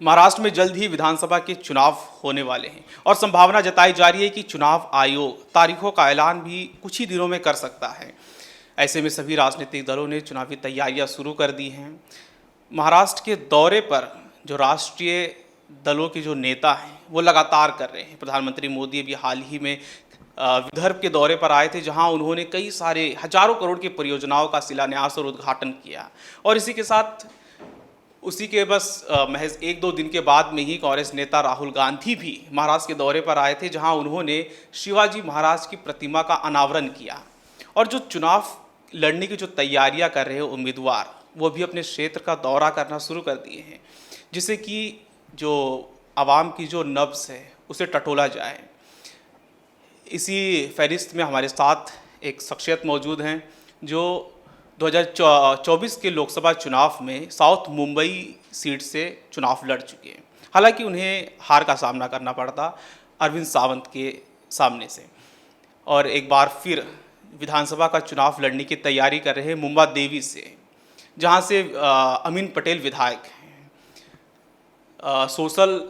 महाराष्ट्र में जल्द ही विधानसभा के चुनाव होने वाले हैं और संभावना जताई जा रही है कि चुनाव आयोग तारीखों का ऐलान भी कुछ ही दिनों में कर सकता है। ऐसे में सभी राजनीतिक दलों ने चुनावी तैयारियां शुरू कर दी हैं। महाराष्ट्र के दौरे पर जो राष्ट्रीय दलों के जो नेता हैं वो लगातार कर रहे हैं। प्रधानमंत्री मोदी अभी हाल ही में विदर्भ के दौरे पर आए थे, जहां उन्होंने कई सारे हजारों करोड़ की परियोजनाओं का शिलान्यास और उद्घाटन किया। और इसी के साथ उसी के महज एक दो दिन के बाद में ही कांग्रेस नेता राहुल गांधी भी महाराष्ट्र के दौरे पर आए थे, जहां उन्होंने शिवाजी महाराज की प्रतिमा का अनावरण किया। और जो चुनाव लड़ने की जो तैयारियां कर रहे हैं उम्मीदवार, वो भी अपने क्षेत्र का दौरा करना शुरू कर दिए हैं, जिससे कि जो आवाम की जो नब्ज़ है उसे टटोला जाए। इसी फहरिस्त में हमारे साथ एक शख्सियत मौजूद हैं जो 2024 के लोकसभा चुनाव में साउथ मुंबई सीट से चुनाव लड़ चुके हैं। हालांकि उन्हें हार का सामना करना पड़ता अरविंद सावंत के सामने से, और एक बार फिर विधानसभा का चुनाव लड़ने की तैयारी कर रहे हैं मुंबा देवी से, जहां से अमीन पटेल विधायक हैं। सोशल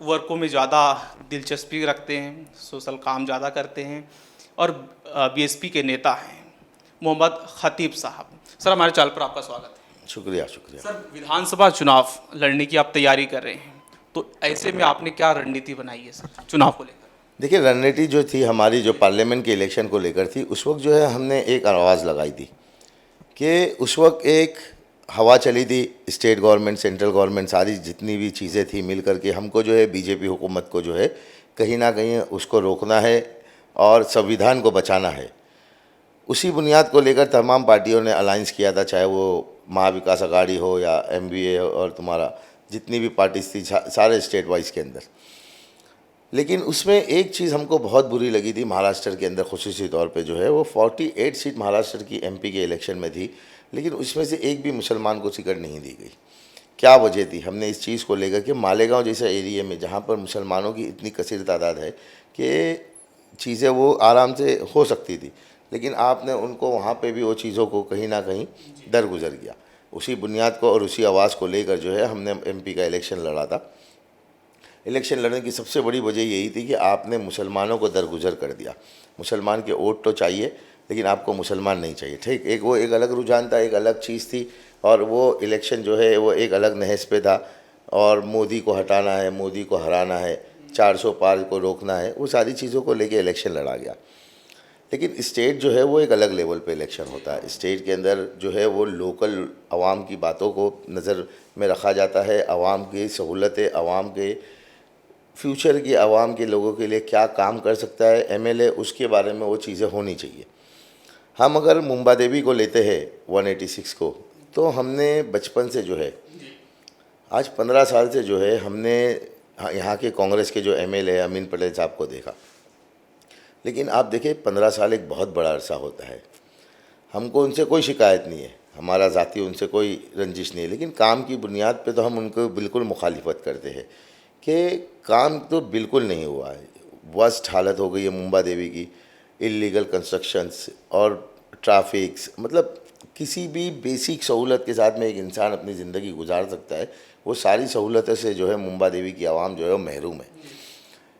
वर्कों में ज़्यादा दिलचस्पी रखते हैं, सोशल काम ज़्यादा करते हैं, और बीएसपी के नेता हैं मोहम्मद खतीब साहब। सर, हमारे चैनल पर आपका स्वागत है। शुक्रिया शुक्रिया। सर, विधानसभा चुनाव लड़ने की आप तैयारी कर रहे हैं, तो ऐसे में आपने क्या रणनीति बनाई है सर चुनाव को लेकर? देखिए, रणनीति जो थी हमारी, जो पार्लियामेंट के इलेक्शन को लेकर थी, उस वक्त जो है हमने एक आवाज़ लगाई थी कि उस वक्त एक हवा चली थी, स्टेट गवर्नमेंट, सेंट्रल गवर्नमेंट, सारी जितनी भी चीज़ें थी मिल करके हमको जो है बीजेपी हुकूमत को जो है कहीं ना कहीं उसको रोकना है और संविधान को बचाना है। उसी बुनियाद को लेकर तमाम पार्टियों ने अलायंस किया था, चाहे वो महाविकास अघाड़ी हो या एमवीए और तुम्हारा जितनी भी पार्टीज थी सारे स्टेट वाइज के अंदर। लेकिन उसमें एक चीज़ हमको बहुत बुरी लगी थी महाराष्ट्र के अंदर, खुसूसी तौर पे जो है वो 48 सीट महाराष्ट्र की एमपी के इलेक्शन में थी, लेकिन उसमें से एक भी मुसलमान को टिकट नहीं दी गई। क्या वजह थी? हमने इस चीज़ को लेकर के मालेगांव जैसे एरिया में, जहाँ पर मुसलमानों की इतनी कसीर तादाद है कि चीज़ें वो आराम से हो सकती थी, लेकिन आपने उनको वहाँ पे भी वो चीज़ों को कहीं ना कहीं दरगुजर किया। उसी बुनियाद को और उसी आवाज़ को लेकर जो है हमने एमपी का इलेक्शन लड़ा था। इलेक्शन लड़ने की सबसे बड़ी वजह यही थी कि आपने मुसलमानों को दरगुजर कर दिया। मुसलमान के वोट तो चाहिए, लेकिन आपको मुसलमान नहीं चाहिए। ठीक, एक वो एक अलग रुझान था, एक अलग चीज़ थी, और वो इलेक्शन जो है वो एक अलग नहज पे था। और मोदी को हटाना है, मोदी को हराना है, 400 पार को रोकना है, वो सारी चीज़ों को लेके इलेक्शन लड़ा गया। लेकिन स्टेट जो है वो एक अलग लेवल पे इलेक्शन होता है। स्टेट के अंदर जो है वो लोकल आवाम की बातों को नज़र में रखा जाता है, आवाम की सहूलतें, आवाम के फ्यूचर की, आवाम के लोगों के लिए क्या काम कर सकता है एमएलए, उसके बारे में वो चीज़ें होनी चाहिए। हम अगर मुंबा देवी को लेते हैं 186 को, तो हमने बचपन से जो है आज 15 साल से जो है हमने यहाँ के कांग्रेस के जो एमएलए अमीन पटेल साहब को देखा। लेकिन आप देखिए, 15 साल एक बहुत बड़ा अरसा होता है। हमको उनसे कोई शिकायत नहीं है, हमारा ज़ाती उनसे कोई रंजिश नहीं है, लेकिन काम की बुनियाद पे तो हम उनको बिल्कुल मुखालिफत करते हैं कि काम तो बिल्कुल नहीं हुआ है। वर्स्ट हालत हो गई है मुंबा देवी की, इलीगल कंस्ट्रक्शंस और ट्रैफिक्स, मतलब किसी भी बेसिक सहूलत के साथ में एक इंसान अपनी ज़िंदगी गुजार सकता है, वो सारी सहूलतों से जो है मुंबा देवी की आवाम जो है वो महरूम है।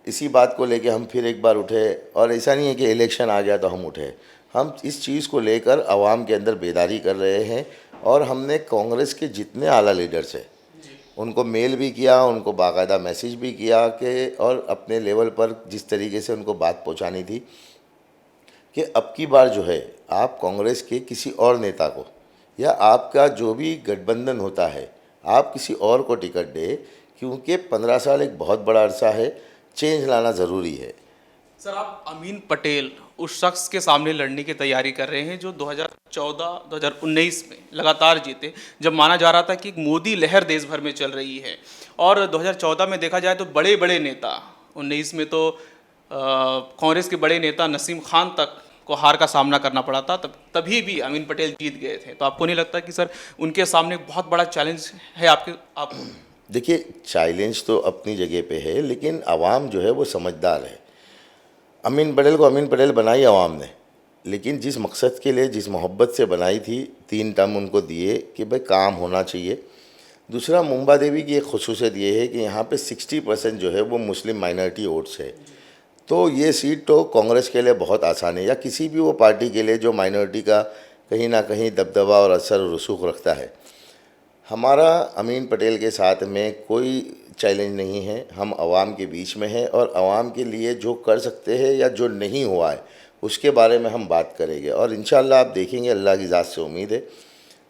इसी बात को लेके हम फिर एक बार उठे, और ऐसा नहीं है कि इलेक्शन आ गया तो हम उठे। हम इस चीज़ को लेकर आवाम के अंदर बेदारी कर रहे हैं, और हमने कांग्रेस के जितने आला लीडर्स हैं उनको मेल भी किया, उनको बाकायदा मैसेज भी किया कि, और अपने लेवल पर जिस तरीके से उनको बात पहुंचानी थी कि अब की बार जो है आप कांग्रेस के किसी और नेता को, या आपका जो भी गठबंधन होता है, आप किसी और को टिकट दे, क्योंकि 15 साल एक बहुत बड़ा अरसा है, चेंज लाना ज़रूरी है। सर, आप अमीन पटेल उस शख्स के सामने लड़ने की तैयारी कर रहे हैं जो 2014-2019 में लगातार जीते, जब माना जा रहा था कि एक मोदी लहर देश भर में चल रही है। और 2014 में देखा जाए तो बड़े बड़े नेता, 19 में तो कांग्रेस के बड़े नेता नसीम खान तक को हार का सामना करना पड़ा था, तभी भी अमीन पटेल जीत गए थे। तो आपको नहीं लगता कि सर उनके सामने बहुत बड़ा चैलेंज है आपको? देखिए, चैलेंज तो अपनी जगह पे है, लेकिन आवाम जो है वो समझदार है। अमीन पटेल को अमीन पटेल बनाई आवाम ने, लेकिन जिस मकसद के लिए, जिस मोहब्बत से बनाई थी, 3 टर्म उनको दिए कि भाई काम होना चाहिए, दूसरा, मुंबा देवी की एक खसूसियत ये है कि यहाँ पे 60% जो है वो मुस्लिम माइनॉरिटी वोट्स है। तो ये सीट तो कांग्रेस के लिए बहुत आसान है, या किसी भी वो पार्टी के लिए जो माइनॉरिटी का कहीं ना कहीं दबदबा और असर और रसूख रखता है। हमारा अमीन पटेल के साथ में कोई चैलेंज नहीं है, हम आवाम के बीच में हैं और आवाम के लिए जो कर सकते हैं या जो नहीं हुआ है उसके बारे में हम बात करेंगे। और इंशाअल्लाह आप देखेंगे, अल्लाह की ज़ात से उम्मीद है,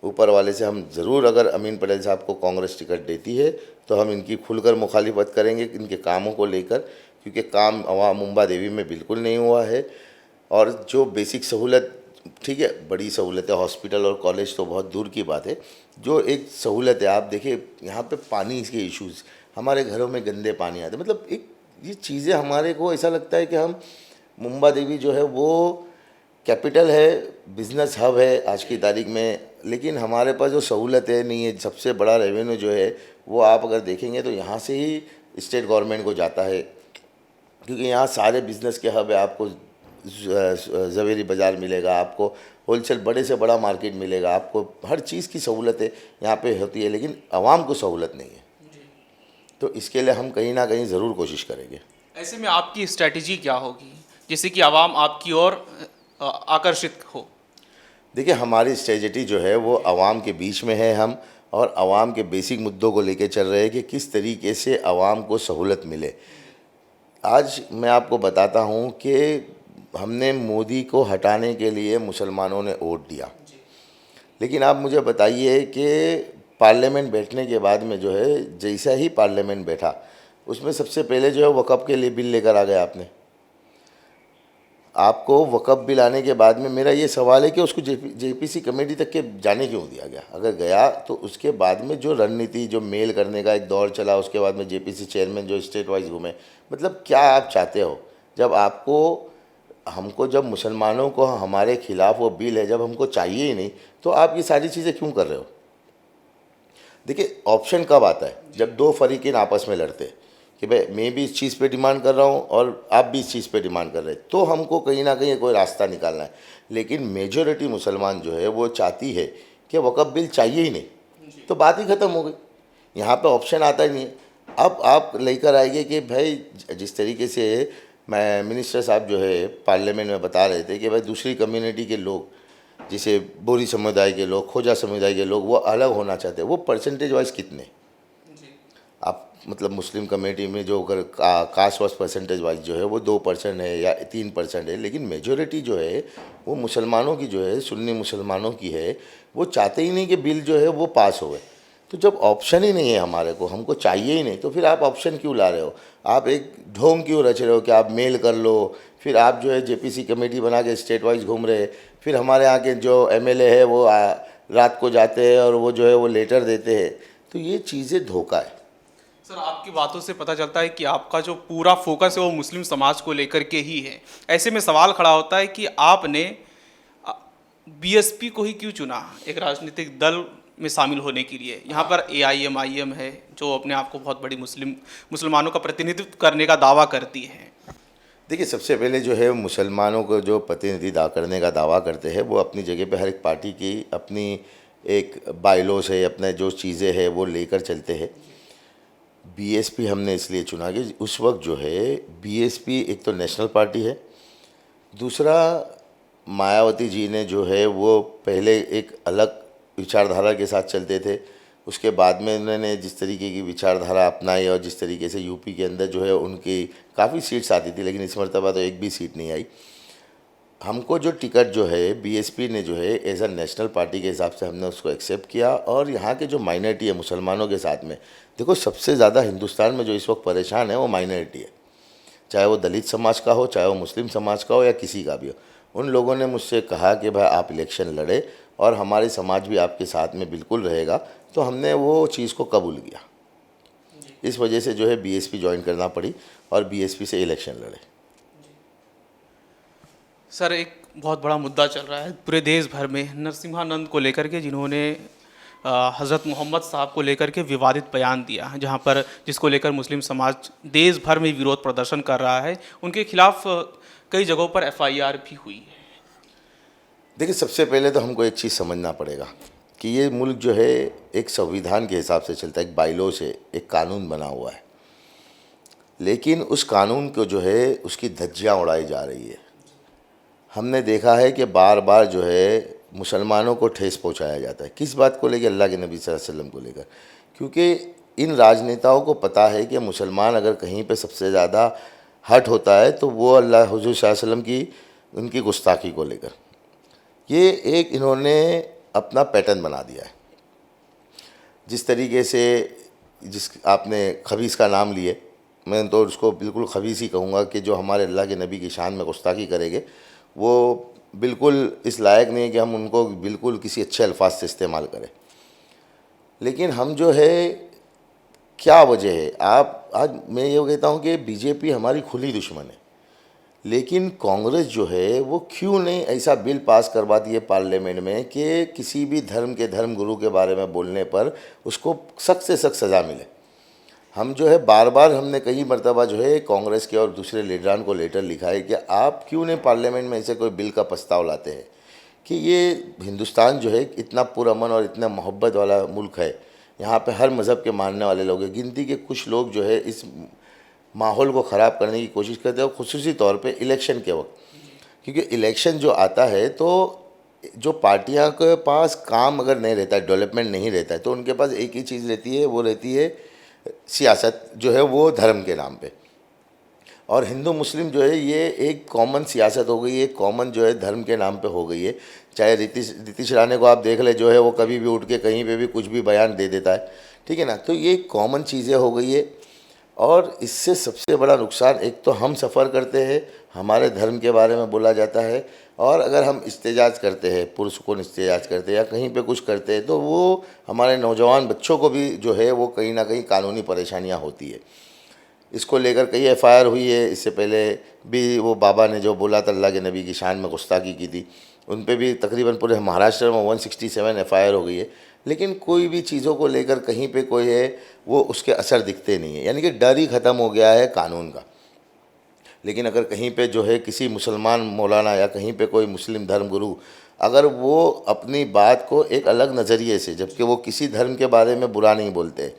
ऊपर वाले से हम ज़रूर, अगर अमीन पटेल साहब को कांग्रेस टिकट देती है तो हम इनकी खुलकर मुखालिफत करेंगे इनके कामों को लेकर, क्योंकि काम अवाम मुंबा देवी में बिल्कुल नहीं हुआ है। और जो बेसिक सहूलत, ठीक है, बड़ी सहूलत है, हॉस्पिटल और कॉलेज तो बहुत दूर की बात है, जो एक सहूलत है, आप देखिए यहाँ पे पानी के इश्यूज़, हमारे घरों में गंदे पानी आते, मतलब एक ये चीज़ें हमारे को ऐसा लगता है कि हम, मुंबा देवी जो है वो कैपिटल है, बिज़नेस हब है आज की तारीख में, लेकिन हमारे पास जो सहूलत है नहीं है। सबसे बड़ा रेवेन्यू जो है वो आप अगर देखेंगे तो यहाँ से ही स्टेट गवर्नमेंट को जाता है, क्योंकि यहाँ सारे बिज़नेस के हब है। आपको ज़वेरी बाज़ार मिलेगा, आपको होलसेल बड़े से बड़ा मार्केट मिलेगा, आपको हर चीज़ की सहूलत है यहाँ पे होती है, लेकिन आवाम को सहूलत नहीं है। तो इसके लिए हम कहीं ना कहीं ज़रूर कोशिश करेंगे। ऐसे में आपकी स्ट्रैटेजी क्या होगी जिससे कि आवाम आपकी ओर आकर्षित हो? देखिए, हमारी स्ट्रेटजी जो है वो आवाम के बीच में है हम, और आवाम के बेसिक मुद्दों को लेके चल रहे हैं कि किस तरीके से आवाम को सहूलत मिले। आज मैं आपको बताता हूँ कि हमने मोदी को हटाने के लिए मुसलमानों ने वोट दिया, लेकिन आप मुझे बताइए कि पार्लियामेंट बैठने के बाद में जो है, जैसा ही पार्लियामेंट बैठा उसमें सबसे पहले जो है वक़्फ़ के लिए बिल लेकर आ गए आपने। आपको वक़्फ़ बिल आने के बाद में मेरा ये सवाल है कि उसको जेपीसी कमेटी तक के जाने क्यों दिया गया? अगर गया तो उसके बाद में जो रणनीति, जो मेल करने का एक दौर चला, उसके बाद में जेपीसी चेयरमैन जो स्टेट वाइज घूमे, मतलब क्या आप चाहते हो? जब आपको, हमको, जब मुसलमानों को हमारे खिलाफ वो बिल है, जब हमको चाहिए ही नहीं, तो आप ये सारी चीज़ें क्यों कर रहे हो? देखिए, ऑप्शन कब आता है? जब दो फरीकीन आपस में लड़ते हैं कि भाई मैं भी इस चीज़ पे डिमांड कर रहा हूँ और आप भी इस चीज़ पे डिमांड कर रहे हैं, तो हमको कहीं ना कहीं कोई रास्ता निकालना है। लेकिन मेजॉरिटी मुसलमान जो है वो चाहती है कि वक़्फ़ बिल चाहिए ही नहीं, तो बात ही ख़त्म हो गई। यहाँ पे ऑप्शन आता ही नहीं है। अब आप लेकर आएंगे कि भाई, जिस तरीके से मैं मिनिस्टर साहब जो है पार्लियामेंट में बता रहे थे कि भाई दूसरी कम्युनिटी के लोग, जैसे बोरी समुदाय के लोग, खोजा समुदाय के लोग, वो अलग होना चाहते हैं। वो परसेंटेज वाइज कितने, आप मतलब मुस्लिम कमेटी में जो अगर कास्ट वास्ट परसेंटेज वाइज जो है वो 2% है या 3% है, लेकिन मेजॉरिटी जो है वो मुसलमानों की जो है, सुन्नी मुसलमानों की है। वो चाहते ही नहीं कि बिल जो है वो पास होए। तो जब ऑप्शन ही नहीं है हमारे को, हमको चाहिए ही नहीं, तो फिर आप ऑप्शन क्यों ला रहे हो? आप एक ढोंग क्यों रच रहे हो कि आप मेल कर लो, फिर आप जो है जेपीसी कमेटी बना के स्टेट वाइज घूम रहे, फिर हमारे यहाँ के जो एमएलए है वो रात को जाते हैं और वो जो है वो लेटर देते हैं। तो ये चीज़ें धोखा है। सर, आपकी बातों से पता चलता है कि आपका जो पूरा फोकस है वो मुस्लिम समाज को लेकर के ही है। ऐसे में सवाल खड़ा होता है कि आपने बीएसपी को ही क्यों चुना एक राजनीतिक दल में शामिल होने के लिए? यहाँ पर एआईएमआईएम है जो अपने आप को बहुत बड़ी मुसलमानों का प्रतिनिधित्व करने का दावा करती है। देखिए, सबसे पहले जो है मुसलमानों को जो प्रतिनिधि करने का दावा करते हैं, वो अपनी जगह पे हर एक पार्टी की अपनी एक बायलॉज है, अपने जो चीज़ें हैं वो लेकर चलते हैं। बीएसपी हमने इसलिए चुना कि उस वक्त जो है बीएसपी एक तो नेशनल पार्टी है, दूसरा मायावती जी ने जो है वो पहले एक अलग विचारधारा के साथ चलते थे। उसके बाद में उन्होंने जिस तरीके की विचारधारा अपनाई और जिस तरीके से यूपी के अंदर जो है उनकी काफ़ी सीट्स आती थी, लेकिन इस मरतबा तो एक भी सीट नहीं आई। हमको जो टिकट जो है बीएसपी ने जो है एज अ नेशनल पार्टी के हिसाब से हमने उसको एक्सेप्ट किया। और यहाँ के जो माइनॉरिटी है मुसलमानों के साथ में, देखो सबसे ज़्यादा हिंदुस्तान में जो इस वक्त परेशान है वो माइनॉरिटी है, चाहे वो दलित समाज का हो, चाहे वो मुस्लिम समाज का हो या किसी का भी हो। उन लोगों ने मुझसे कहा कि भाई आप इलेक्शन लड़े और हमारे समाज भी आपके साथ में बिल्कुल रहेगा, तो हमने वो चीज़ को कबूल किया। इस वजह से जो है बीएसपी ज्वाइन करना पड़ी और बीएसपी से इलेक्शन लड़े। सर, एक बहुत बड़ा मुद्दा चल रहा है पूरे देश भर में नरसिम्हानंद को लेकर के, जिन्होंने हज़रत मोहम्मद साहब को लेकर के विवादित बयान दिया, जहां पर जिसको लेकर मुस्लिम समाज देश भर में विरोध प्रदर्शन कर रहा है। उनके खिलाफ कई जगहों पर एफआईआर भी हुई है। देखिए, सबसे पहले तो हमको एक चीज़ समझना पड़ेगा कि ये मुल्क जो है एक संविधान के हिसाब से चलता है, एक बाइलो से एक कानून बना हुआ है, लेकिन उस कानून को जो है उसकी धज्जियाँ उड़ाई जा रही है। हमने देखा है कि बार बार जो है मुसलमानों को ठेस पहुंचाया जाता है। किस बात को लेकर? अल्लाह के नबी सल्लल्लाहु अलैहि वसल्लम को लेकर। क्योंकि इन राजनेताओं को पता है कि मुसलमान अगर कहीं पे सबसे ज़्यादा हट होता है तो वो अल्लाह हुज़ूर सल्लल्लाहु अलैहि वसल्लम की उनकी गुस्ताखी को लेकर। ये एक इन्होंने अपना पैटर्न बना दिया है। जिस तरीके से जिस आपने खबीस का नाम लिए, मैं तो उसको बिल्कुल खबीस ही कहूँगा कि जो हमारे अल्लाह के नबी की शान में गुस्ताखी करेंगे वो बिल्कुल इस लायक नहीं है कि हम उनको बिल्कुल किसी अच्छे अल्फाज से इस्तेमाल करें। लेकिन हम जो है, क्या वजह है? आप आज मैं ये कहता हूँ कि बीजेपी हमारी खुली दुश्मन है, लेकिन कांग्रेस जो है वो क्यों नहीं ऐसा बिल पास करवाती है पार्लियामेंट में कि किसी भी धर्म के धर्म गुरु के बारे में बोलने पर उसको सख्त से सख्त सज़ा मिले। हम जो है बार बार हमने कई मरतबा जो है कांग्रेस के और दूसरे लीडरान को लेटर लिखा है कि आप क्यों नहीं पार्लियामेंट में ऐसे कोई बिल का प्रस्ताव लाते हैं कि ये हिंदुस्तान जो है इतना पुरअमन और इतना मोहब्बत वाला मुल्क है, यहाँ पे हर मज़हब के मानने वाले लोग हैं। गिनती के कुछ लोग जो है इस माहौल को ख़राब करने की कोशिश करते हैं, खुसूसी तौर पे इलेक्शन के वक्त। क्योंकि इलेक्शन जो आता है तो जो पार्टियां के पास काम अगर नहीं रहता है, डेवलपमेंट नहीं रहता है, तो उनके पास एक ही चीज़ रहती है, वो रहती है सियासत जो है वो धर्म के नाम पे। और हिंदू मुस्लिम जो है ये एक कॉमन सियासत हो गई है, कॉमन जो है धर्म के नाम पे हो गई है। चाहे नीतीश राणे को आप देख ले, जो है वो कभी भी उठ के कहीं पे भी कुछ भी बयान दे देता है, ठीक है ना। तो ये कॉमन चीज़ें हो गई है और इससे सबसे बड़ा नुकसान एक तो हम सफ़र करते हैं, हमारे धर्म के बारे में बोला जाता है, और अगर हम इस्तेजाज करते हैं, पुरुष को इस्तेजाज करते हैं या कहीं पे कुछ करते हैं तो वो हमारे नौजवान बच्चों को भी जो है वो कहीं ना कहीं कानूनी परेशानियां होती है। इसको लेकर कई एफआईआर हुई है। इससे पहले भी वो बाबा ने जो बोला था अल्लाह के नबी की शान में गुस्ताखी की थी, उन पे भी तकरीबन पूरे महाराष्ट्र में 167 एफआईआर हो गई है। लेकिन कोई भी चीज़ों को लेकर कहीं पे कोई है वो उसके असर दिखते नहीं है, यानी कि डर ही ख़त्म हो गया है कानून का। लेकिन अगर कहीं पे जो है किसी मुसलमान मौलाना या कहीं पे कोई मुस्लिम धर्म गुरु अगर वो अपनी बात को एक अलग नज़रिए से, जबकि वो किसी धर्म के बारे में बुरा नहीं बोलते,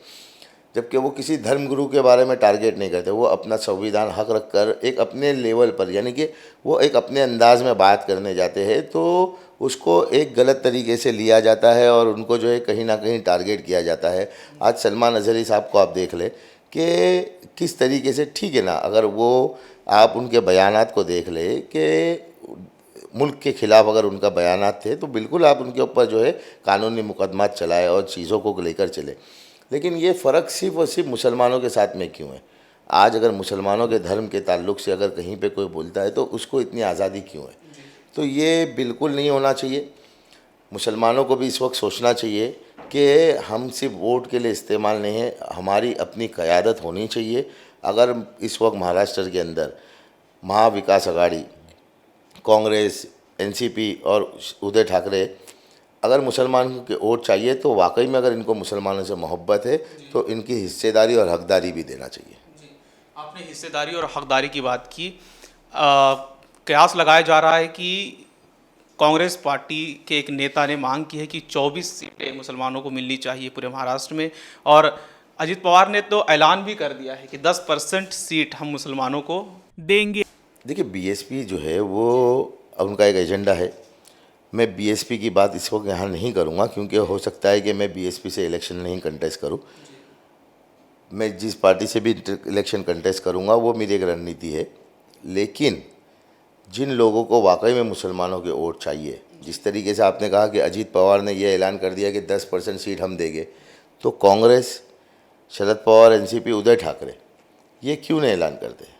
जबकि वो किसी धर्म गुरु के बारे में टारगेट नहीं करते, वो अपना संविधान हक रख कर एक अपने लेवल पर, यानी कि वो एक अपने अंदाज में बात करने जाते हैं, तो उसको एक गलत तरीके से लिया जाता है और उनको जो है कहीं ना कहीं टारगेट किया जाता है। आज सलमान अजहरी साहब को आप देख ले कि किस तरीके से, ठीक है ना, अगर वो आप उनके बयानात को देख ले कि मुल्क के ख़िलाफ़ अगर उनका बयानात थे तो बिल्कुल आप उनके ऊपर जो है कानूनी मुकदमात चलाए और चीज़ों को लेकर चले। लेकिन ये फ़र्क सिर्फ़ और सिर्फ मुसलमानों के साथ में क्यों है? आज अगर मुसलमानों के धर्म के ताल्लुक़ से अगर कहीं पे कोई बोलता है तो उसको इतनी आज़ादी क्यों है? तो ये बिल्कुल नहीं होना चाहिए। मुसलमानों को भी इस वक्त सोचना चाहिए कि हम सिर्फ वोट के लिए इस्तेमाल नहीं है, हमारी अपनी क़यादत होनी चाहिए। अगर इस वक्त महाराष्ट्र के अंदर महाविकास आघाड़ी, कांग्रेस, एनसीपी और उद्धव ठाकरे अगर मुसलमानों के वोट चाहिए तो वाकई में अगर इनको मुसलमानों से मोहब्बत है तो इनकी हिस्सेदारी और हकदारी भी देना चाहिए। आपने हिस्सेदारी और हकदारी की बात की। कयास लगाया जा रहा है कि कांग्रेस पार्टी के एक नेता ने मांग की है कि 24 सीटें मुसलमानों को मिलनी चाहिए पूरे महाराष्ट्र में, और अजित पवार ने तो ऐलान भी कर दिया है कि 10% सीट हम मुसलमानों को देंगे। देखिए, बीएसपी जो है वो उनका एक एजेंडा है। मैं बीएसपी की बात इस वक्त यहाँ नहीं करूँगा क्योंकि हो सकता है कि मैं बीएसपी से इलेक्शन नहीं कंटेस्ट करूँ। मैं जिस पार्टी से भी इलेक्शन कंटेस्ट करूँगा वो मेरी एक रणनीति है। लेकिन जिन लोगों को वाकई में मुसलमानों के वोट चाहिए, जिस तरीके से आपने कहा कि अजीत पवार ने यह ऐलान कर दिया कि 10% सीट हम देंगे, तो कांग्रेस, शरद पवार, एनसीपी, उद्धव ठाकरे ये क्यों नहीं ऐलान करते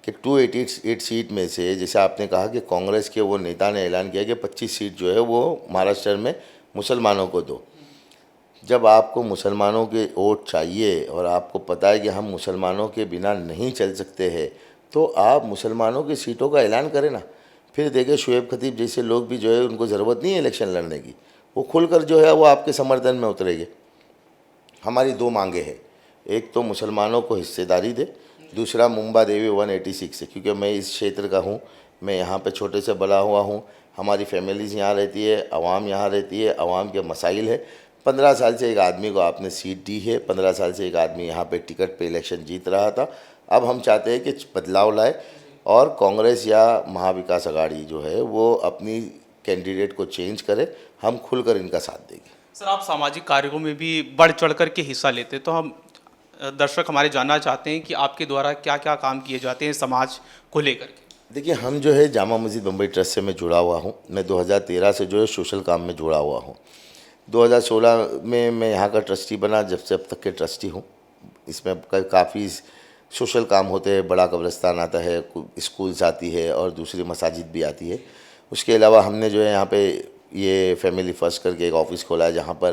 कि 288 सीट में से, जैसे आपने कहा कि कांग्रेस के वो नेता ने ऐलान किया कि 25 सीट जो है वो महाराष्ट्र में मुसलमानों को दो। जब आपको मुसलमानों के वोट चाहिए और आपको पता है कि हम मुसलमानों के बिना नहीं चल सकते हैं, तो आप मुसलमानों की सीटों का ऐलान करें ना। फिर देखिए शुएब खतीब जैसे लोग भी जो है उनको ज़रूरत नहीं है इलेक्शन लड़ने की, वो खुलकर जो है वो आपके समर्थन में उतरेंगे। हमारी दो मांगे हैं, एक तो मुसलमानों को हिस्सेदारी दे, दूसरा मुंबा देवी 186 है। क्योंकि मैं इस क्षेत्र का हूँ, मैं यहाँ पे छोटे से बड़ा हुआ हूँ, हमारी फैमिलीज़ यहाँ रहती है, आवाम यहाँ रहती है, आवाम के मसाइल है, 15 साल से एक आदमी को आपने सीट दी है, 15 साल से एक आदमी यहाँ पे टिकट पे इलेक्शन जीत रहा था। अब हम चाहते हैं कि बदलाव लाए और कांग्रेस या महाविकास अघाड़ी जो है वो अपनी कैंडिडेट को चेंज करे। हम खुलकर इनका साथ देंगे। सर, आप सामाजिक कार्यों में भी बढ़ चढ़ कर के हिस्सा लेते हैं, तो हम दर्शक हमारे जानना चाहते हैं कि आपके द्वारा क्या क्या काम किए जाते हैं समाज को लेकर के। देखिए, हम जो है जामा मस्जिद बम्बई ट्रस्ट से मैं जुड़ा हुआ हूँ। मैं 2013 से जो है सोशल काम में जुड़ा हुआ हूँ। 2016 में मैं यहाँ का ट्रस्टी बना, जब से अब तक के ट्रस्टी हूँ। इसमें काफ़ी सोशल काम होते हैं, बड़ा कब्रिस्तान आता है, स्कूल्स आती है और दूसरी मसाजिद भी आती है। उसके अलावा हमने जो है यहाँ पे ये फैमिली फर्स्ट करके एक ऑफ़िस खोला है, जहाँ पर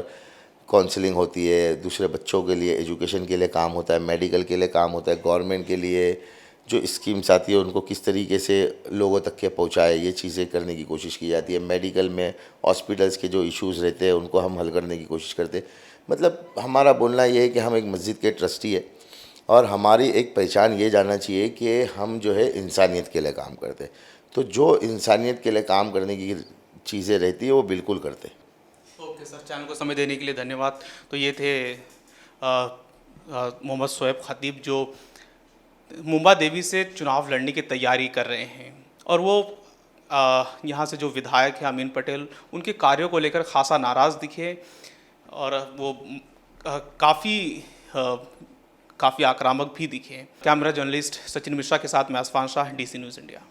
काउंसलिंग होती है, दूसरे बच्चों के लिए एजुकेशन के लिए काम होता है, मेडिकल के लिए काम होता है, गवर्नमेंट के लिए जो स्कीम्स आती है उनको किस तरीके से लोगों तक के पहुंचाए, ये चीज़ें करने की कोशिश की जाती है। मेडिकल में हॉस्पिटल्स के जो इश्यूज़ रहते हैं उनको हम हल करने की कोशिश करते हैं। मतलब हमारा बोलना ये है कि हम एक मस्जिद के ट्रस्टी है और हमारी एक पहचान ये जानना चाहिए कि हम जो है इंसानियत के लिए काम करते हैं। तो जो इंसानियत के लिए काम करने की चीज़ें रहती है वो बिल्कुल करते हैं। ओके सर, चैनल को समय देने के लिए धन्यवाद। तो ये थे मोहम्मद शोएब खतीब, जो मुंबा देवी से चुनाव लड़ने की तैयारी कर रहे हैं, और वो यहाँ से जो विधायक हैं अमीन पटेल, उनके कार्यों को लेकर खासा नाराज़ दिखे और वो काफ़ी आक्रामक भी दिखे। कैमरा जर्नलिस्ट सचिन मिश्रा के साथ मैं असफान शाह, DC न्यूज़ इंडिया।